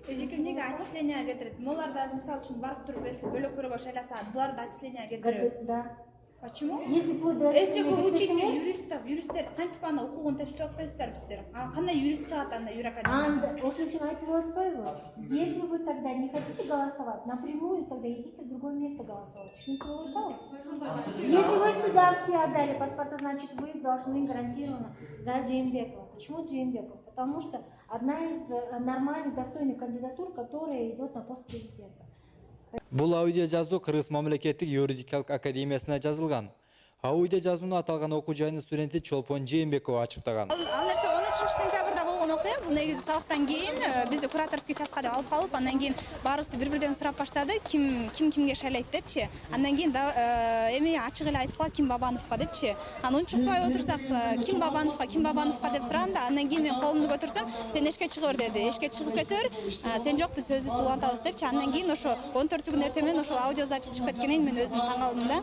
Эжекемдеги отчисление кетирет. Молар да мисалы үчүн барып туруп, если бөлөккөргө шайласа, булар да отчисление кетирет. Да. Почему? Если вплоть до Если вы учите юристтер кантип аны укугун тепширип атпайсыздар биздер? Кандай юрист чыгат анда юракадемиядан? Ошон үчүн айтып атпайбы? Если вы тогда не хотите голосовать, напрямую тогда идите в другое место голосовать. Түшүнүктүү болуп атабы? Если вы сюда все отдали паспорта, значит вы должны гарантированно за Жээнбекова. Почему Жээнбекова? Потому что одна из нормальных, достойных кандидатур, которая идет на пост президента. Бул аудио жазуу Кыргыз мамлекеттик юридикалык академиясына жазылган. Аудио жазууну аталган окуу жайынын студенти Чолпон Жээнбекова ачыктаган. Ал нерсе 13-сентябрда болгон окуя. Бул негизи сабактан кийин бизди кураторский часка деп алып калып, андан кийин баарыбызды бири-бирден сурап баштады. Кимге шайлайт депчи. Андан кийин эми ачык эле айткыла Ким Бабановго депчи. Анан унчукпай отурсак Ким Бабановго деп сураганда, андан кийин мен колумду көтөрсөм, сен эшикке чыга бер деди. Эшикке чыгып кетер, сен жок биз сөзүбүздү улантабыз депчи. Андан кийин ошо 14-күн эртең ошол аудио запись чыгып кеткенин мен өзүм таң калдым да.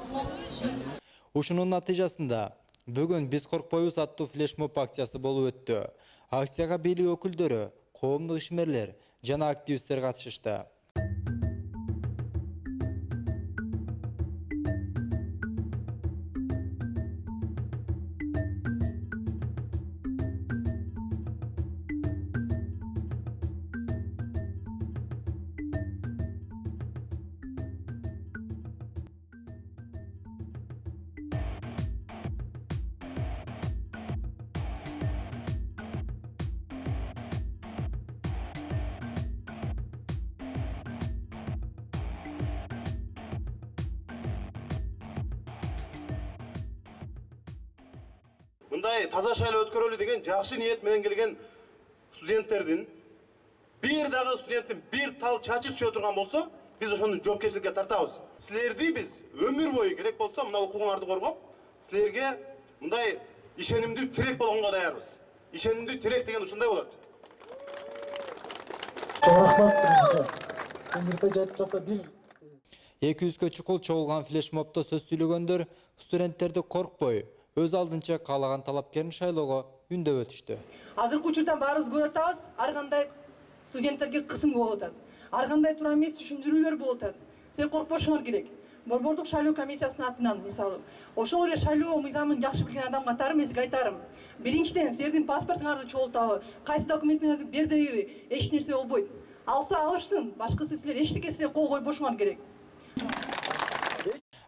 Ушунун натыйжасында бүгүн биз коркпойбуз аттуу флешмоб акциясы болуп өттү. Акцияга бийлик өкүлдөрү, коомдук ишмерлер жана активисттер катышышты. Мындай таза шайлоо өткөрөлү деген жакшы ниет менен келген студенттердин бир дагы студенттин бир тал чачы түшө турган болсо, биз ошону жоопкерчиликке тартабыз. Силерди биз өмүр бою керек болсо мына укугуңарды коргоп, силерге мындай ишенимдүү тирек болгонго даярбыз. Ишенимдүү тирек деген ушундай болот. Рахмат. 200-кө чукул чогулган флешмобдо сөз сүйлөгөндөр студенттерди коркпой, өз алдынча каалаган талапкерин шайлоого үндөп өтүштү. Азыркы учурда баарыбыз көрүп атабыз, ар кандай студенттерге кысым болуп атат. Ар кандай туура эмес түшүндүрүүлөр болуп атат. Силер коркпошуңар керек. Борбордук шайлоо комиссиясынын атынан мисалы, ошол эле шайлоо мыйзамын жакшы билген адам катары мен сизге айтарым. Биринчиден, силердин паспортуңарды чогултабы, кайсы документиңерди бер дебеби, эч нерсе болбойт. Алса алышсын, башкысы силер эчтеке силер кол койбошуңар керек.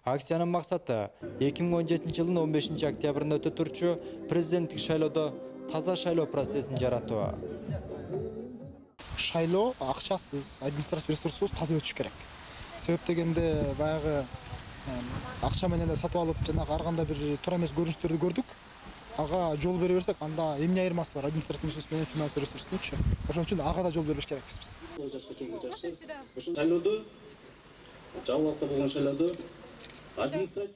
Акциянын максаты 2017 жылдын 15 октябрында өтө турчу президенттик шайлоодо таза шайлоо процессин жаратуу. Шайлоо акчасыз, административ ресурсуз таза өтүш керек. Себеп дегенде баягы акча менен сатып алып, жанагы ар кандай бир туура эмес көрүнүштөрдү көрдүк. Ага жол бере берсек, анда эмне айырмасы бар административ ресурс менен финансылык ресурстунчу. Ошон үчүн ага да жол бербеш керекпиз биз. Ошол шайлоодо жабылып болгон шайлоодо административ